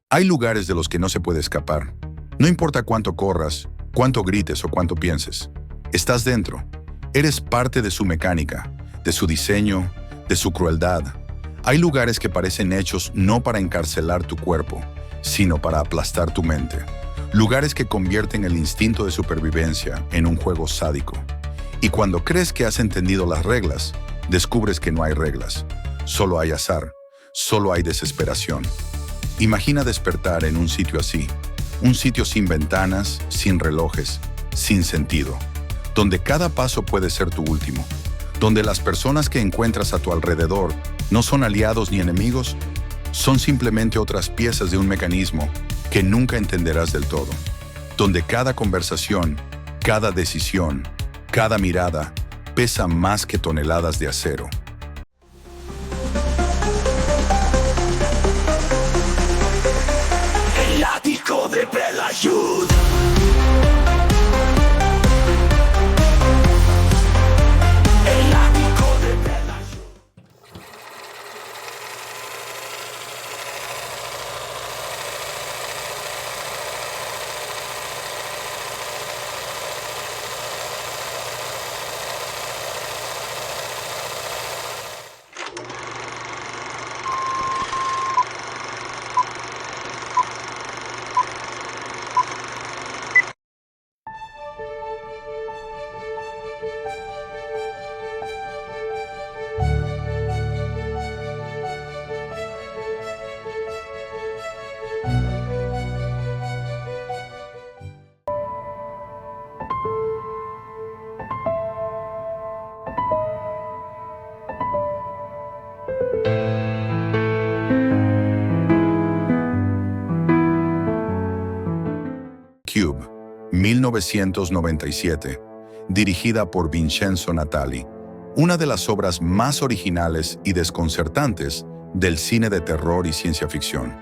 Hay lugares de los que no se puede escapar. No importa cuánto corras, cuánto grites o cuánto pienses. Estás dentro. Eres parte de su mecánica, de su diseño, de su crueldad. Hay lugares que parecen hechos no para encarcelar tu cuerpo, sino para aplastar tu mente. Lugares que convierten el instinto de supervivencia en un juego sádico. Y cuando crees que has entendido las reglas, descubres que no hay reglas. Solo hay azar, solo hay desesperación. Imagina despertar en un sitio así, un sitio sin ventanas, sin relojes, sin sentido, donde cada paso puede ser tu último, donde las personas que encuentras a tu alrededor no son aliados ni enemigos, son simplemente otras piezas de un mecanismo que nunca entenderás del todo, donde cada conversación, cada decisión, cada mirada pesa más que toneladas de acero. El ático de Belayud. El ático de Belayud. Cube, 1997, dirigida por Vincenzo Natali, una de las obras más originales y desconcertantes del cine de terror y ciencia ficción.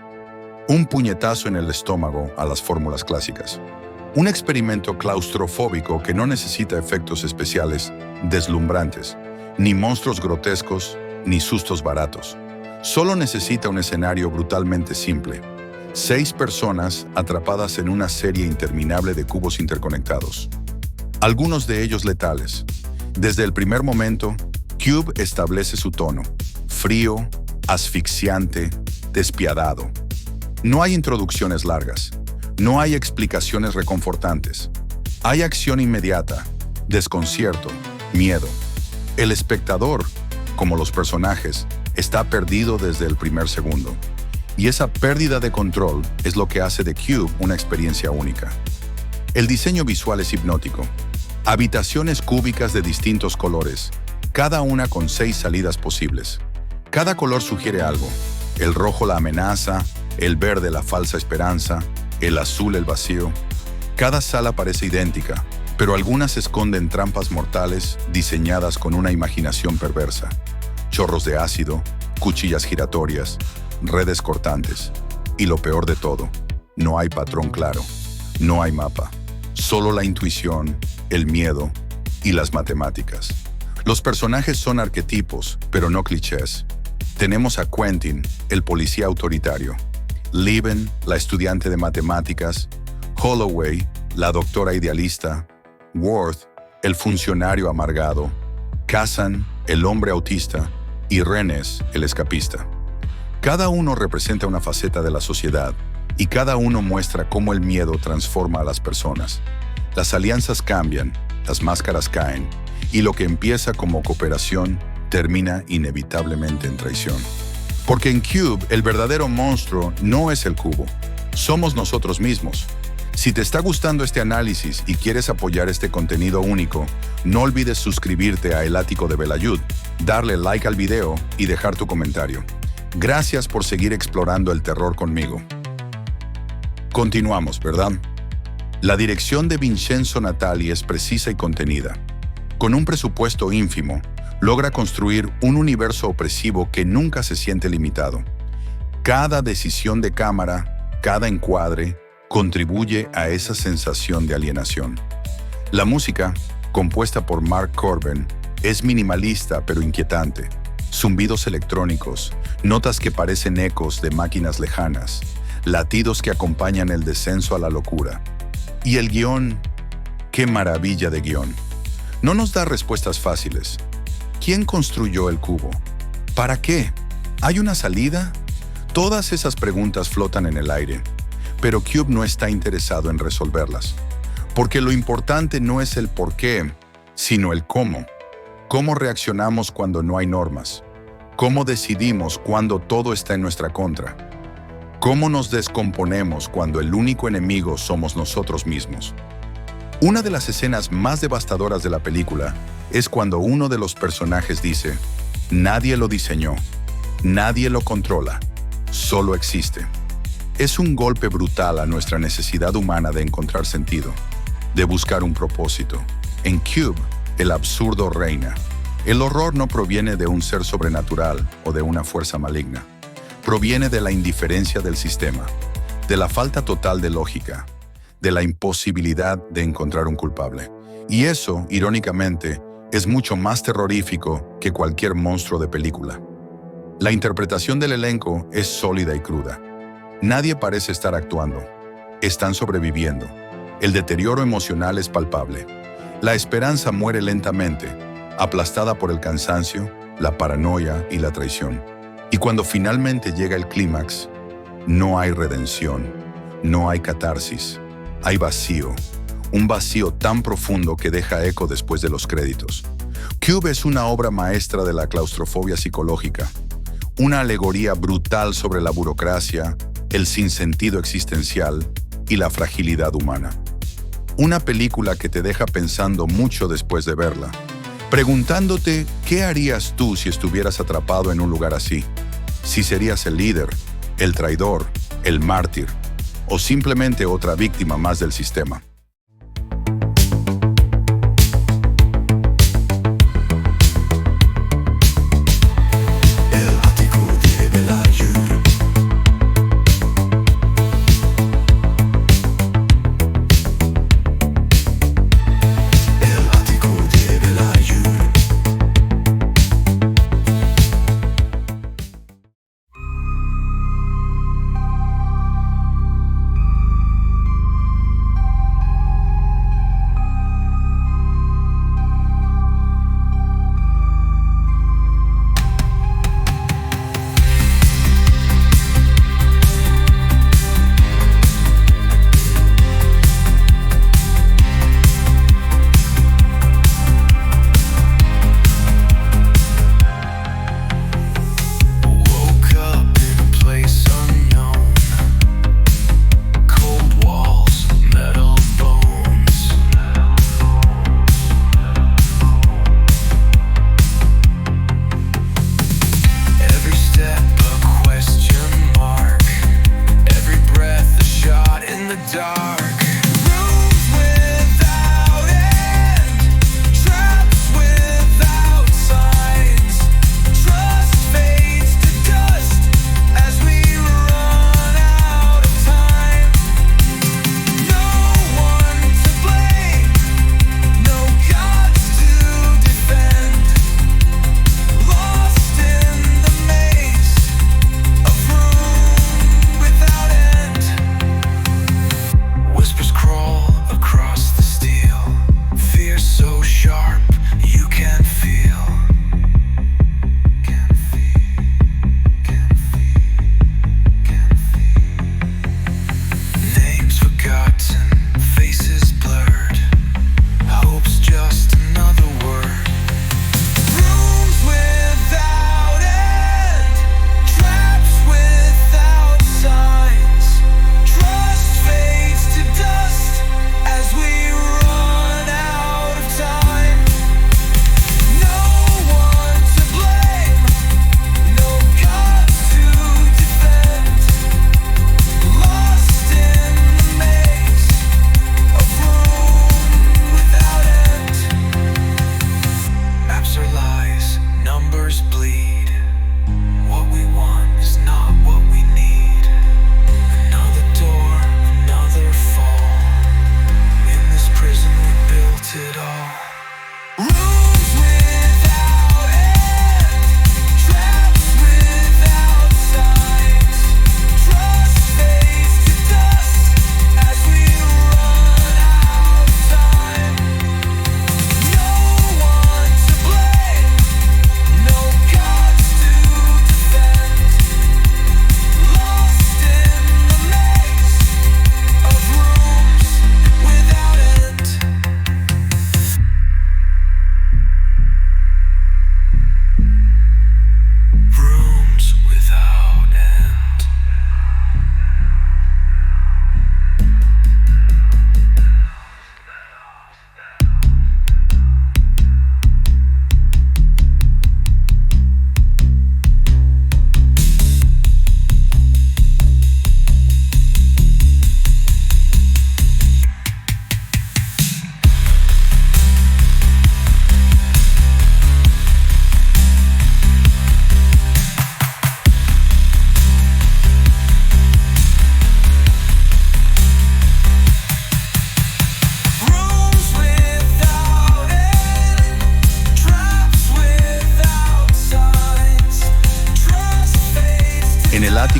Un puñetazo en el estómago a las fórmulas clásicas. Un experimento claustrofóbico que no necesita efectos especiales deslumbrantes, ni monstruos grotescos, ni sustos baratos. Solo necesita un escenario brutalmente simple. 6 personas atrapadas en una serie interminable de cubos interconectados. Algunos de ellos letales. Desde el primer momento, Cube establece su tono. Frío, asfixiante, despiadado. No hay introducciones largas. No hay explicaciones reconfortantes. Hay acción inmediata, desconcierto, miedo. El espectador, como los personajes, está perdido desde el primer segundo. Y esa pérdida de control es lo que hace de Cube una experiencia única. El diseño visual es hipnótico. Habitaciones cúbicas de distintos colores, cada una con 6 salidas posibles. Cada color sugiere algo. El rojo la amenaza, el verde la falsa esperanza, el azul el vacío. Cada sala parece idéntica, pero algunas esconden trampas mortales diseñadas con una imaginación perversa. Chorros de ácido, cuchillas giratorias, redes cortantes. Y lo peor de todo, no hay patrón claro, no hay mapa, solo la intuición, el miedo y las matemáticas. Los personajes son arquetipos, pero no clichés. Tenemos a Quentin, el policía autoritario, Leven, la estudiante de matemáticas, Holloway, la doctora idealista, Worth, el funcionario amargado, Kazan, el hombre autista, y Rennes, el escapista. Cada uno representa una faceta de la sociedad y cada uno muestra cómo el miedo transforma a las personas. Las alianzas cambian, las máscaras caen y lo que empieza como cooperación termina inevitablemente en traición. Porque en Cube el verdadero monstruo no es el cubo, somos nosotros mismos. Si te está gustando este análisis y quieres apoyar este contenido único, no olvides suscribirte a El Ático de Belayud, darle like al video y dejar tu comentario. Gracias por seguir explorando el terror conmigo. Continuamos, ¿verdad? La dirección de Vincenzo Natali es precisa y contenida. Con un presupuesto ínfimo, logra construir un universo opresivo que nunca se siente limitado. Cada decisión de cámara, cada encuadre, contribuye a esa sensación de alienación. La música, compuesta por Mark Corbin, es minimalista pero inquietante. Zumbidos electrónicos, notas que parecen ecos de máquinas lejanas. latidos que acompañan el descenso a la locura. Y el guión, qué maravilla de guión. No nos da respuestas fáciles. ¿Quién construyó el cubo? ¿Para qué? ¿Hay una salida? Todas esas preguntas flotan en el aire, pero Cube no está interesado en resolverlas. Porque lo importante no es el por qué, sino el cómo. ¿Cómo reaccionamos cuando no hay normas? ¿Cómo decidimos cuando todo está en nuestra contra? ¿Cómo nos descomponemos cuando el único enemigo somos nosotros mismos? Una de las escenas más devastadoras de la película es cuando uno de los personajes dice: nadie lo diseñó, nadie lo controla, solo existe. Es un golpe brutal a nuestra necesidad humana de encontrar sentido, de buscar un propósito. En Cube, el absurdo reina. El horror no proviene de un ser sobrenatural o de una fuerza maligna. Proviene de la indiferencia del sistema, de la falta total de lógica, de la imposibilidad de encontrar un culpable. Y eso, irónicamente, es mucho más terrorífico que cualquier monstruo de película. La interpretación del elenco es sólida y cruda. Nadie parece estar actuando. Están sobreviviendo. El deterioro emocional es palpable. La esperanza muere lentamente, aplastada por el cansancio, la paranoia y la traición. Y cuando finalmente llega el clímax, no hay redención, no hay catarsis, hay vacío. Un vacío tan profundo que deja eco después de los créditos. Cube es una obra maestra de la claustrofobia psicológica, una alegoría brutal sobre la burocracia, el sinsentido existencial y la fragilidad humana. Una película que te deja pensando mucho después de verla, preguntándote qué harías tú si estuvieras atrapado en un lugar así. Si serías el líder, el traidor, el mártir o simplemente otra víctima más del sistema.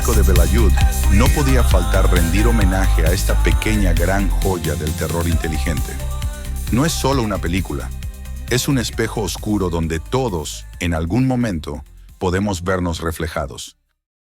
ático de Belayud, no podía faltar rendir homenaje a esta pequeña gran joya del terror inteligente. No es solo una película, es un espejo oscuro donde todos, en algún momento, podemos vernos reflejados.